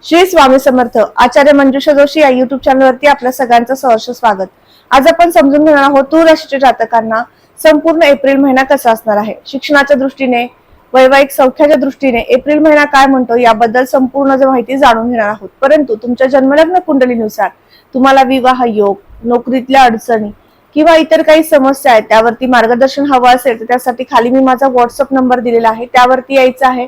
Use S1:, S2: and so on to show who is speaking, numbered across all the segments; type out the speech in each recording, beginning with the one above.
S1: श्री स्वामी समर्थ. आचार्य मंजुषा जोशी या युट्यूब चॅनलवरती आपल्या सगळ्यांचं सहर्ष स्वागत. आज आपण समजून घेणार आहोत तूळ राशीच्या जातकांना संपूर्ण एप्रिल महिना कसा असणार आहे. शिक्षणाच्या दृष्टीने, वैवाहिक सौख्याच्या दृष्टीने एप्रिल महिना काय म्हणतो याबद्दल संपूर्ण माहिती जाणून घेणार आहोत. परंतु तुमच्या जन्मलग्न कुंडलीनुसार तुम्हाला विवाह योग, नोकरीतल्या अडचणी किंवा इतर काही समस्या आहेत त्यावरती मार्गदर्शन हवं असेल तर त्यासाठी खाली मी माझा व्हॉट्सअप नंबर दिलेला आहे, त्यावरती यायचं आहे.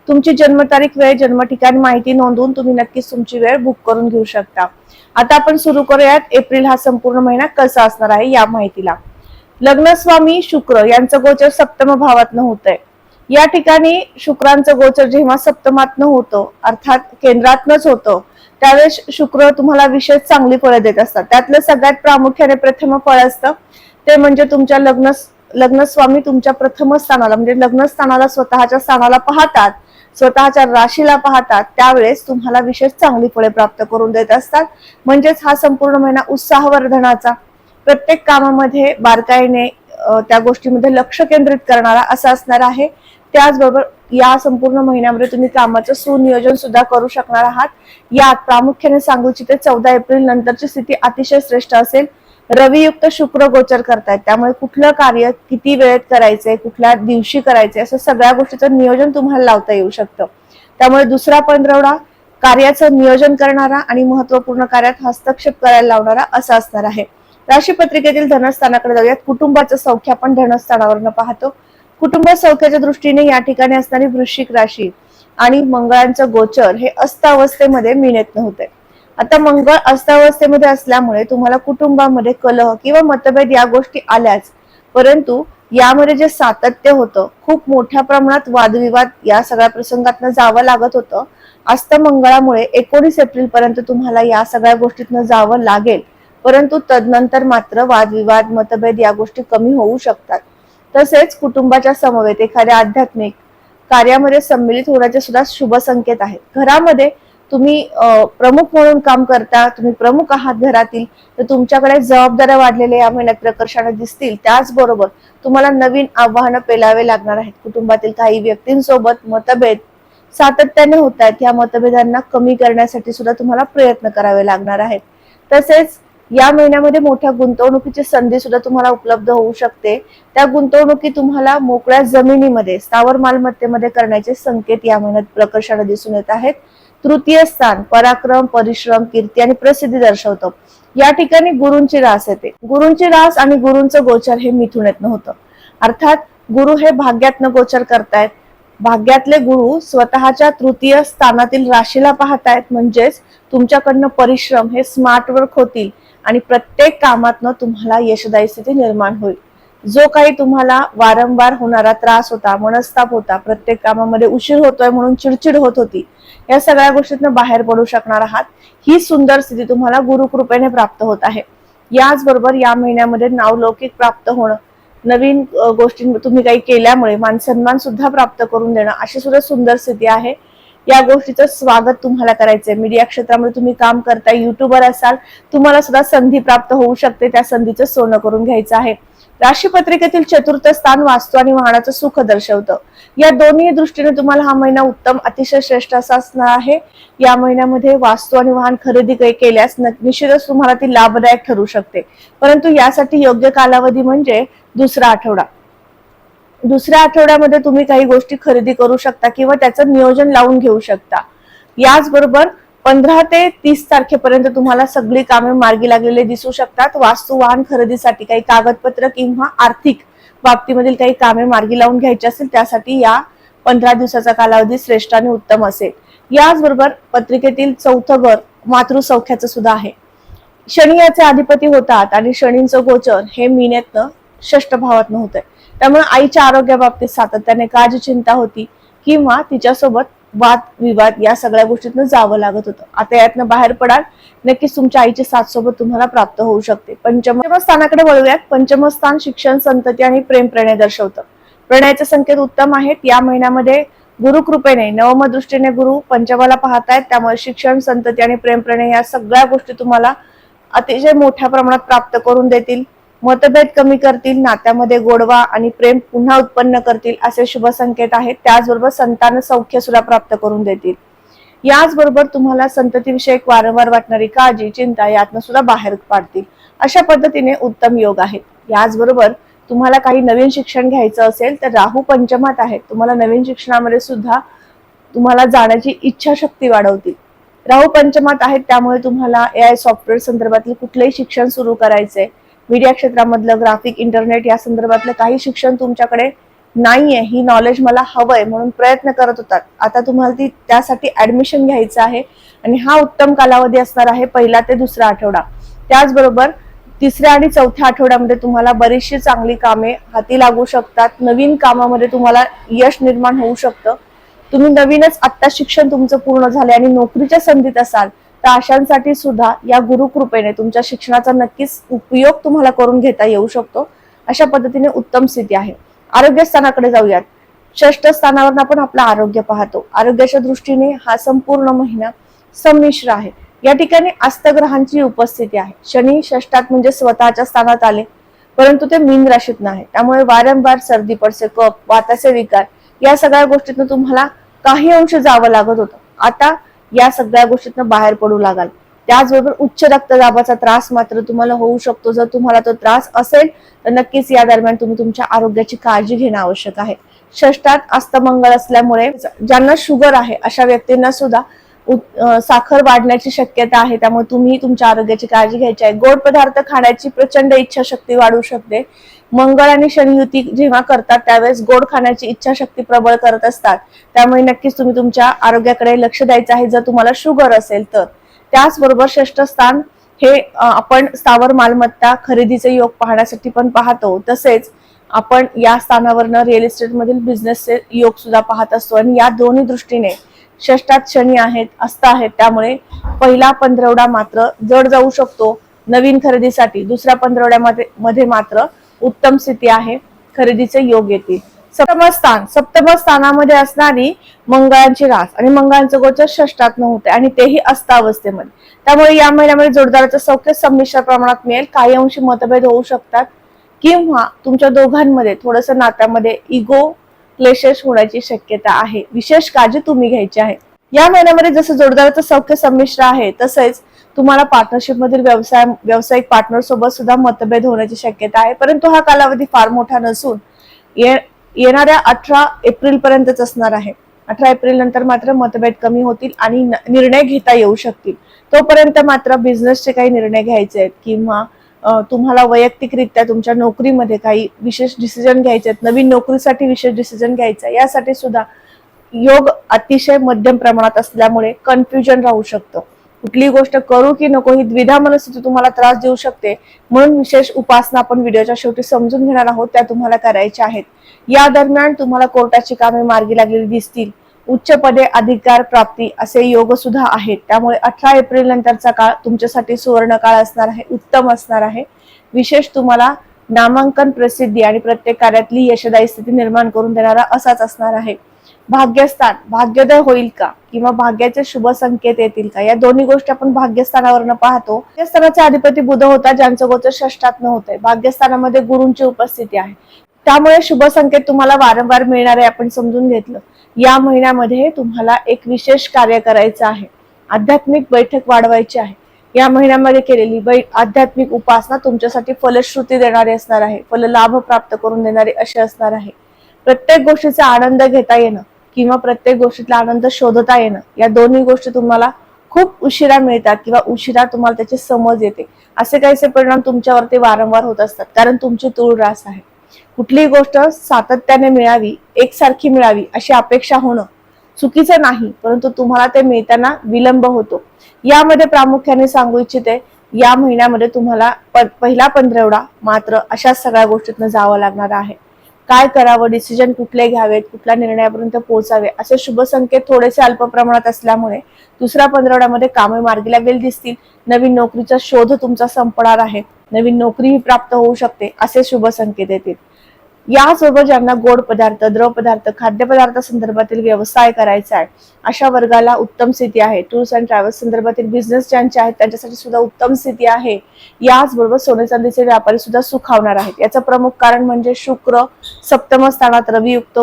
S1: तुमची जन्मतारीख, वेळ, जन्म ठिकाण माहिती नोंदवून तुम्ही नक्कीच तुमची वेळ बुक करून घेऊ शकता. आता आपण सुरू करूयात एप्रिल हा संपूर्ण महिना कसा असणार आहे या माहितीला. लग्नस्वामी शुक्र यांचं गोचर सप्तम भावातनं होतंय. या ठिकाणी शुक्रांचं गोचर जेव्हा सप्तमातनं होतं अर्थात केंद्रातनच होतं त्यावेळेस शुक्र तुम्हाला विशेष चांगली फळं देत असतात. त्यातलं सगळ्यात प्रामुख्याने प्रथम फळ असतं ते म्हणजे तुमच्या लग्नस्वामी तुमच्या प्रथम स्थानाला म्हणजे लग्नस्थानाला स्वतःच्या स्थानाला पाहतात, स्वतःच्या राशीला पाहतात, त्यावेळेस तुम्हाला विशेष चांगली फळे प्राप्त करून देत असतात. म्हणजेच हा संपूर्ण महिना उत्साहवर्धनाचा, प्रत्येक कामामध्ये बारकाईने त्या गोष्टीमध्ये लक्ष केंद्रित करणारा असा असणार आहे. त्याचबरोबर या संपूर्ण महिन्यामध्ये तुम्ही कामाचं सुनियोजन सुद्धा करू शकणार आहात. यात प्रामुख्याने सांगू इच्छिते 14 एप्रिल नंतरची स्थिती अतिशय श्रेष्ठ असेल. रवियुक्त शुक्र गोचर करतायत, त्यामुळे कुठलं कार्य किती वेळेत करायचंय, कुठल्या दिवशी करायचंय असं सगळ्या गोष्टीचं नियोजन तुम्हाला लावता येऊ शकतं. त्यामुळे दुसरा पंधरवडा कार्याचं नियोजन करणारा आणि महत्वपूर्ण कार्यात हस्तक्षेप करायला लावणारा असा असणार आहे. राशीपत्रिकेतील धनस्थानाकडे जाऊयात. कुटुंबाचं सौख्य आपण धनस्थानावरनं पाहतो. कुटुंब सौख्याच्या दृष्टीने या ठिकाणी असणारी वृश्चिक राशी आणि मंगळांचं गोचर हे अस्तावस्थेमध्ये मीनेतनं होते. आता मंगळ अस्तावस्थेमध्ये असल्यामुळे तुम्हाला कुटुंबामध्ये कलह किंवा मतभेद या गोष्टी आल्याच, परंतु यामध्ये जे सातत्य होतं, खूप मोठ्या प्रमाणात वादविवाद या सगळ्या प्रसंगातनं जावं लागत होतं. अस्तमंगळामुळे 19 एप्रिल पर्यंत तुम्हाला या सगळ्या गोष्टीतनं जावं लागेल, परंतु तदनंतर मात्र वादविवाद, मतभेद या गोष्टी कमी होऊ शकतात. तसेच कुटुंबाच्या समवेत एखाद्या आध्यात्मिक कार्यामध्ये सम्मिलित होण्याचे सुद्धा शुभ संकेत आहेत. घरामध्ये तुम्ही प्रमुख म्हणून काम करता, तुम्ही प्रमुख आहात घरातील, तर तुमच्याकडे जबाबदाऱ्या वाढलेल्या या महिन्यात प्रकर्षाने दिसतील. त्याचबरोबर तुम्हाला नवीन आव्हानं पेलावे लागणार आहेत. कुटुंबातील काही व्यक्तींसोबत मतभेद सातत्याने होत आहेत, या मतभेदांना कमी करण्यासाठी सुद्धा तुम्हाला प्रयत्न करावे लागणार आहेत. तसेच या महिन्यामध्ये मोठ्या गुंतवणुकीची संधी सुद्धा तुम्हाला उपलब्ध होऊ शकते. त्या गुंतवणुकी तुम्हाला मोकळ्या जमिनीमध्ये, स्थावर मालमत्तेमध्ये करण्याचे संकेत या महिन्यात प्रकर्षाने दिसून येत आहेत. तृतीय स्थान पराक्रम, परिश्रम, कीर्ती आणि प्रसिद्धी दर्शवतं. या ठिकाणी गुरूंची रास येते. गुरूंची रास आणि गुरूंचं गोचर हे मिथुनेतनं होतं. अर्थात गुरु हे भाग्यातनं गोचर करतायत. भाग्यातले गुरु स्वतःच्या तृतीय स्थानातील राशीला पाहतायत, म्हणजेच तुमच्याकडनं परिश्रम हे स्मार्ट वर्क होतील आणि प्रत्येक कामातनं तुम्हाला यशदायी स्थिती निर्माण होईल. जो काही तुम्हाला वारंवार होणारा त्रास होता, मनस्ताप होता, प्रत्येक कामामध्ये उशीर होतोय म्हणून चिडचिड होत होती, या सगळ्या गोष्टीतनं बाहेर पडू शकणार आहात. ही सुंदर स्थिती तुम्हाला गुरुकृपेने प्राप्त होत आहे. याचबरोबर या महिन्यामध्ये नावलौकिक प्राप्त होणं, नवीन गोष्टी तुम्ही काही केल्यामुळे मानसन्मान सुद्धा प्राप्त करून देणं अशी सुद्धा सुंदर स्थिती आहे. या गोष्टीचं स्वागत तुम्हाला करायचंय. मीडिया क्षेत्रामध्ये तुम्ही काम करताय, युट्यूबर असाल, तुम्हाला सुद्धा संधी प्राप्त होऊ शकते. त्या संधीचं सोनं करून घ्यायचं आहे. राशीपत्रिकेतील चतुर्थ स्थान वास्तू आणि वाहनाचं सुख दर्शवतं. या दोन्ही दृष्टीने तुम्हाला हा महिना उत्तम, अतिशय श्रेष्ठ असा असणार आहे. या महिन्यामध्ये वास्तू आणि वाहन खरेदी केल्यास निश्चितच तुम्हाला ती लाभदायक ठरू शकते, परंतु यासाठी योग्य कालावधी म्हणजे दुसरा आठवडा. दुसऱ्या आठवड्यामध्ये तुम्ही काही गोष्टी खरेदी करू शकता किंवा त्याचं नियोजन लावून घेऊ शकता. याचबरोबर 15 ते 30 तारखेपर्यंत तुम्हाला सगळी कामे मार्गी लागलेले दिसू शकतात. वास्तू वाहन खरेदीसाठी काही कागदपत्र किंवा आर्थिक बाबतीमधील काही कामे मार्गी लावून घ्यायची असेल त्यासाठी या 15 दिवसाचा कालावधी श्रेष्ठ आणि उत्तम असेल. याचबरोबर पत्रिकेतील चौथं घर मातृसौख्याचं सुद्धा आहे. शनी याचे अधिपती होतात आणि शनींचं गोचर हे मीनेतनं षष्ठ भावातनं होतंय. त्यामुळे आईच्या आरोग्याबाबतीत सातत्याने काळजी चिंता होती किंवा तिच्यासोबत वाद विवाद या सगळ्या गोष्टीतनं जावं लागत होतं. आता यातनं बाहेर पडाल, नक्कीच तुमच्या आईची साथ सोबत तुम्हाला प्राप्त होऊ शकते. पंचम स्थानाकडे वळूयात. पंचम स्थान शिक्षण, संतती आणि प्रेम प्रणय दर्शवतं. प्रणयाचे संकेत उत्तम आहेत. या महिन्यामध्ये गुरुकृपेने नवम दृष्टीने गुरु पंचमाला पाहतायत, त्यामुळे शिक्षण, संतती आणि प्रेम प्रणय या सगळ्या गोष्टी तुम्हाला अतिशय मोठ्या प्रमाणात प्राप्त करून देतील. मतभेद कमी करतील, नात्यामध्ये गोडवा आणि प्रेम पुन्हा उत्पन्न करतील असे शुभ संकेत आहेत. त्याचबरोबर संतान सौख्य सुद्धा प्राप्त करून देतील. याचबरोबर तुम्हाला संततीविषयक वारंवार वाटणारी काळजी, चिंता यातनं सुद्धा बाहेर पाडतील. अशा पद्धतीने उत्तम योग आहेत. याचबरोबर तुम्हाला काही नवीन शिक्षण घ्यायचं असेल तर राहू पंचमात आहे. तुम्हाला नवीन शिक्षणामध्ये सुद्धा तुम्हाला जाण्याची इच्छाशक्ती वाढवतील. राहू पंचमात आहेत, त्यामुळे तुम्हाला AI सॉफ्टवेअर संदर्भातले कुठलेही शिक्षण सुरू करायचंय, मीडिया क्षेत्रामधलं, ग्राफिक, इंटरनेट या संदर्भातलं काही शिक्षण तुमच्याकडे नाहीये, ही नॉलेज मला हवंय म्हणून प्रयत्न करत होतात, आता तुम्हाला त्यासाठी ऍडमिशन घ्यायचं आहे आणि हा उत्तम कालावधी असणार आहे, 1 ते 2 आठवडा. त्याचबरोबर 3 आणि 4थ्या आठवड्यामध्ये तुम्हाला बरीचशी चांगली कामे हाती लागू शकतात. नवीन कामामध्ये तुम्हाला यश निर्माण होऊ शकतं. तुम्ही नवीनच आत्ता शिक्षण तुमचं पूर्ण झाले आणि नोकरीच्या संधीत असाल तर अशांसाठी सुद्धा या गुरुकृपेने तुमच्या शिक्षणाचा नक्कीच उपयोग तुम्हाला करून घेता येऊ शकतो. अशा पद्धतीने उत्तम स्थिती आहे. आरोग्य स्थानाकडे जाऊयात. 6ष्ठ स्थानावर आपण आपलं आरोग्य पाहतो. आरोग्याच्या दृष्टीने हा संपूर्ण महिना संमिश्र आहे. या ठिकाणी अस्तग्रहांची उपस्थिती आहे. शनी 6ष्ठात म्हणजे स्वतःच्या स्थानात आले, परंतु ते मीन राशीत नाही, त्यामुळे वारंवार सर्दी पडसे, कफ, वाताचे विकार या सगळ्या गोष्टीतून तुम्हाला काही अंश जावं लागत होतं. आता या सगळ्या गोष्टीतून बाहेर पडू लागाल. त्याचबरोबर उच्च रक्तदाबाचा त्रास मात्र तुम्हाला होऊ शकतो. जर तुम्हाला तो त्रास असेल तर नक्कीच या दरम्यान तुम्ही तुमच्या आरोग्याची काळजी घेणं आवश्यक आहे. 6ष्ठात अस्तमंगळ असल्यामुळे ज्यांना शुगर आहे अशा व्यक्तींना सुद्धा साखर वाढण्याची शक्यता आहे, त्यामुळे तुम्ही तुमच्या आरोग्याची काळजी घ्यायची आहे. गोड पदार्थ खाण्याची प्रचंड इच्छाशक्ती वाढू शकते. मंगळ आणि शनी युती जेव्हा करतात त्यावेळेस गोड खाण्याची इच्छाशक्ती प्रबळ करत असतात, त्यामुळे नक्कीच तुम्ही तुमच्या आरोग्याकडे लक्ष द्यायचं आहे जर तुम्हाला शुगर असेल तर. त्याचबरोबर 6ष्ठ स्थान हे आपण स्थावर मालमत्ता खरेदीचे योग पाहण्यासाठी पण पाहतो, तसेच आपण या स्थानावरनं रिअल इस्टेट मधील बिझनेसचे योग सुद्धा पाहत असतो. आणि या दोन्ही दृष्टीने 6ष्ठात शनी आहेत, अस्त आहेत, त्यामुळे पहिला पंधरवडा मात्र जड जाऊ शकतो नवीन खरेदीसाठी. दुसऱ्या पंधरवड्यामध्ये मात्र उत्तम स्थिती आहे, खरेदीचे योग येतील. सप्तम स्थानामध्ये असणारी मंगळाची रास आणि मंगळाचं गोचर 6ष्ठात होते आणि तेही अस्तावस्थेमध्ये, त्यामुळे या महिन्यामध्ये जोडदाराचं सौख्य संमिश्र प्रमाणात मिळेल. काही अंशी मतभेद होऊ शकतात किंवा तुमच्या दोघांमध्ये थोडस नात्यामध्ये इगो क्लेशेस होण्याची शक्यता आहे. विशेष काळजी तुम्ही घ्यायची आहे. या महिन्यामध्ये जसं जोडदाराचं सौख्य संमिश्र आहे तसेच तुम्हाला पार्टनरशिप मधील व्यावसायिक पार्टनर सोबत सुद्धा मतभेद होण्याची शक्यता आहे, परंतु हा कालावधी फार मोठा नसून येणाऱ्या 18 एप्रिल पर्यंतच असणार आहे. 18 एप्रिल नंतर मात्र मतभेद कमी होतील आणि निर्णय घेता येऊ शकतील. तोपर्यंत मात्र बिझनेसचे काही निर्णय घ्यायचे आहेत किंवा तुम्हाला वैयक्तिकरित्या तुमच्या नोकरीमध्ये काही विशेष डिसिजन घ्यायचे आहेत, नवीन नोकरीसाठी विशेष डिसिजन घ्यायचा आहे, यासाठी सुद्धा योग अतिशय मध्यम प्रमाणात असल्यामुळे कन्फ्युजन राहू शकतं. कुठली गोष्ट करू की नको ही द्विधा मनस्थिती तुम्हाला त्रास देऊ शकते, म्हणून विशेष उपासना आपण व्हिडिओच्या शेवटी समजून घेणार आहोत, त्या तुम्हाला करायच्या आहेत. या दरम्यान तुम्हाला कोर्टाची कामे मार्गी लागलेली दिसतील. उच्च पदे, अधिकार प्राप्ती असे योग सुद्धा आहेत, त्यामुळे 18 एप्रिल नंतरचा काळ तुमच्यासाठी सुवर्ण काळ असणार आहे, उत्तम असणार आहे. विशेष तुम्हाला नामांकन, प्रसिद्धी आणि प्रत्येक कार्यातली यशदायी स्थिती निर्माण करून देणारा असाच असणार आहे. भाग्यस्थान भाग्योदय होईल का किंवा भाग्याचे शुभ संकेत येतील का, या दोन्ही गोष्टी आपण भाग्यस्थानावरनं पाहतो. भाग्यस्थानाचे अधिपती बुध होता, ज्यांचं गोचर 6ष्ठात होतंय. भाग्यस्थानामध्ये गुरूंची उपस्थिती आहे, त्यामुळे शुभ संकेत तुम्हाला वारंवार मिळणार आहे. आपण समजून घेतलं. या महिन्यामध्ये तुम्हाला एक विशेष कार्य करायचं आहे, आध्यात्मिक बैठक वाढवायची आहे. या महिन्यामध्ये केलेली आध्यात्मिक उपासना तुमच्यासाठी फलश्रुती देणारी असणार आहे, फल लाभ प्राप्त करून देणारी अशी असणार आहे. प्रत्येक गोष्टीचा आनंद घेता येणं किंवा प्रत्येक गोष्टीतला आनंद शोधता येणं, या दोन्ही गोष्टी तुम्हाला खूप उशिरा मिळतात किंवा उशिरा तुम्हाला त्याची समज येते. असे काहीसे परिणाम तुमच्यावरती वारंवार होत असतात, कारण तुमची तूळ रास आहे. कुठलीही गोष्ट सातत्याने मिळावी, एकसारखी मिळावी अशी अपेक्षा होणं चुकीचं नाही, परंतु तुम्हाला ते मिळताना विलंब होतो. यामध्ये प्रामुख्याने सांगू इच्छिते, या महिन्यामध्ये तुम्हाला पहिला पंधरवडा मात्र अशा सगळ्या गोष्टीतनं जावं लागणार आहे. काय करावं, डिसिजन कुठले घ्यावेत, कुठल्या निर्णयापर्यंत पोहोचावे असे शुभ संकेत थोडेसे अल्प प्रमाणात असल्यामुळे दुसऱ्या पंधरवड्यामध्ये कामे मार्गी लागलेली दिसतील. नवीन नोकरीचा शोध तुमचा संपणार आहे, नवीन नोकरीही प्राप्त होऊ शकते असे शुभ संकेत येतील. यासोबत ज्यांना गोड पदार्थ, द्रव पदार्थ, खाद्यपदार्थ संदर्भातील व्यवसाय करायचा आहे अशा वर्गाला उत्तम स्थिती आहे. टूर्स अँड ट्रॅव्हल्स संदर्भातील बिझनेस ज्यांचे आहेत त्यांच्यासाठी सुद्धा उत्तम स्थिती आहे. याचबरोबर सोने चांदीचे व्यापारी सुद्धा सुखावणार आहेत. याचं प्रमुख कारण म्हणजे शुक्र सप्तम स्थानात रवियुक्त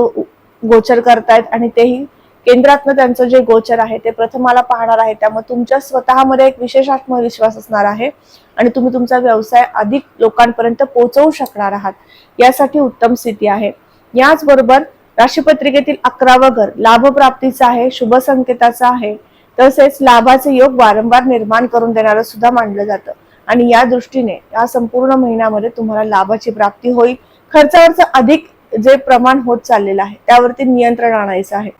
S1: गोचर करतायत आणि तेही केंद्रातनं त्यांचं जे गोचर आहे ते प्रथमाला पाहणार आहे, त्यामुळे तुमच्या स्वतःमध्ये एक विशेष आत्मविश्वास असणार आहे आणि तुम्ही तुमचा व्यवसाय अधिक लोकांपर्यंत पोहोचवू शकणार आहात, यासाठी उत्तम स्थिती आहे। याचबरोबर राशीपत्रिकेतील 11वं घर लाभप्राप्तीचं आहे, शुभ संकेताचं आहे, तसेच लाभाचे योग वारंवार निर्माण करून देणारं सुद्धा मानलं जातं आणि या दृष्टीने या संपूर्ण महिन्यामध्ये तुम्हाला लाभाची प्राप्ती होईल। खर्चावरचं अधिक जे प्रमाण होत चाललेलं आहे त्यावरती नियंत्रण आणायचं आहे,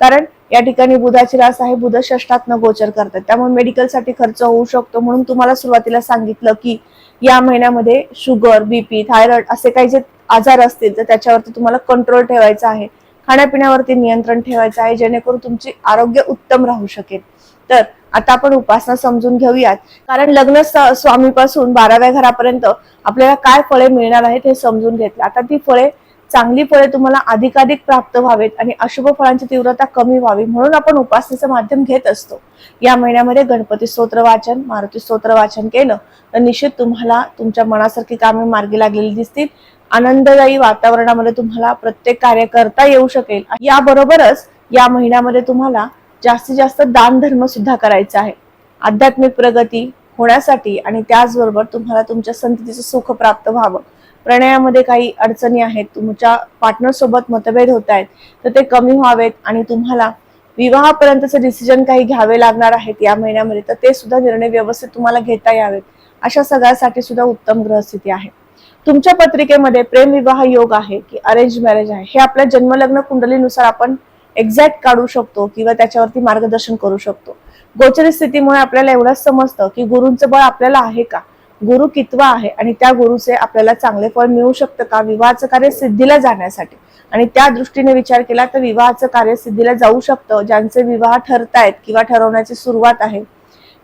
S1: कारण या ठिकाणी बुधाची रास आहे, बुध षष्ठातनं गोचर करतात, त्यामुळे मेडिकलसाठी खर्च होऊ शकतो। म्हणून तुम्हाला सुरुवातीला सांगितलं की या महिन्यामध्ये शुगर, बीपी, थायरॉइड असे काही जे आजार असतील तर त्याच्यावरती तुम्हाला कंट्रोल ठेवायचा आहे, खाण्यापिण्यावरती नियंत्रण ठेवायचं आहे, जेणेकरून तुमचे आरोग्य उत्तम राहू शकेल। तर आता आपण उपासना समजून घेऊयात, कारण लग्न स्वामीपासून 12व्या घरापर्यंत आपल्याला काय फळे मिळणार आहेत हे समजून घेतलं। आता ती फळे, चांगली फळे तुम्हाला अधिकाधिक प्राप्त व्हावेत आणि अशुभ फळांची तीव्रता कमी व्हावी म्हणून आपण उपासनेचं माध्यम घेत असतो। या महिन्यामध्ये गणपती स्तोत्र वाचन, मारुती स्तोत्र वाचन केलं तर निश्चित तुम्हाला तुमच्या मनासारखी कामे मार्गी लागलेली दिसतील। आनंददायी वातावरणामध्ये तुम्हाला प्रत्येक कार्य करता येऊ शकेल। याबरोबरच या महिन्यामध्ये तुम्हाला जास्तीत जास्त दान धर्म सुद्धा करायचा आहे, आध्यात्मिक प्रगती होण्यासाठी आणि त्याचबरोबर तुम्हाला तुमच्या संततीचं सुख प्राप्त व्हावं। प्रणयामध्ये काही अडचणी आहेत, तुमच्या पार्टनर सोबत मतभेद होत आहेत तर ते कमी व्हावेत आणि तुम्हाला विवाहापर्यंतचे डिसिजन काही घ्यावे लागणार आहेत या महिन्यामध्ये, तर ते सुद्धा निर्णय व्यवस्थित तुम्हाला घेता यावेत, अशा सगळ्यासाठी सुद्धा उत्तम ग्रहस्थिती आहे। तुमच्या पत्रिकेमध्ये प्रेम विवाह योग आहे की अरेंज मॅरेज आहे हे आपल्या जन्मलग्न कुंडलीनुसार आपण एक्झॅक्ट काढू शकतो किंवा त्याच्यावरती मार्गदर्शन करू शकतो। गोचरी स्थितीमुळे आपल्याला एवढंच समजतं की गुरूंचं बळ आपल्याला आहे का, गुरु कितवा आहे आणि त्या गुरुचे आपल्याला चांगले फळ मिळू शकतं का विवाहाचं कार्य सिद्धीला जाण्यासाठी, आणि त्या दृष्टीने विचार केला तर विवाहाचं कार्य सिद्धीला जाऊ शकतं। ज्यांचे विवाह ठरतायत किंवा ठरवण्याची सुरुवात आहे,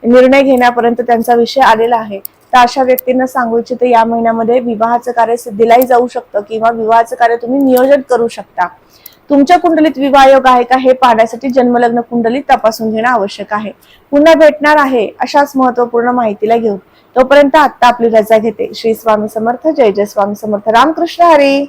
S1: निर्णय घेण्यापर्यंत त्यांचा विषय आलेला आहे, तर अशा व्यक्तींना सांगू इच्छिते या महिन्यामध्ये विवाहाचं कार्य सिद्धीलाही जाऊ शकतं किंवा विवाहाचं कार्य तुम्ही नियोजन करू शकता। तुमच्या कुंडलीत विवाह योग आहे का हे पाहण्यासाठी जन्मलग्न कुंडली तपासून घेणं आवश्यक आहे। पुन्हा भेटणार आहे अशाच महत्वपूर्ण माहितीला घेऊन, तोपर्यंत आता आपली रजा घेते। श्री स्वामी समर्थ, जय जय स्वामी समर्थ, रामकृष्ण हरी।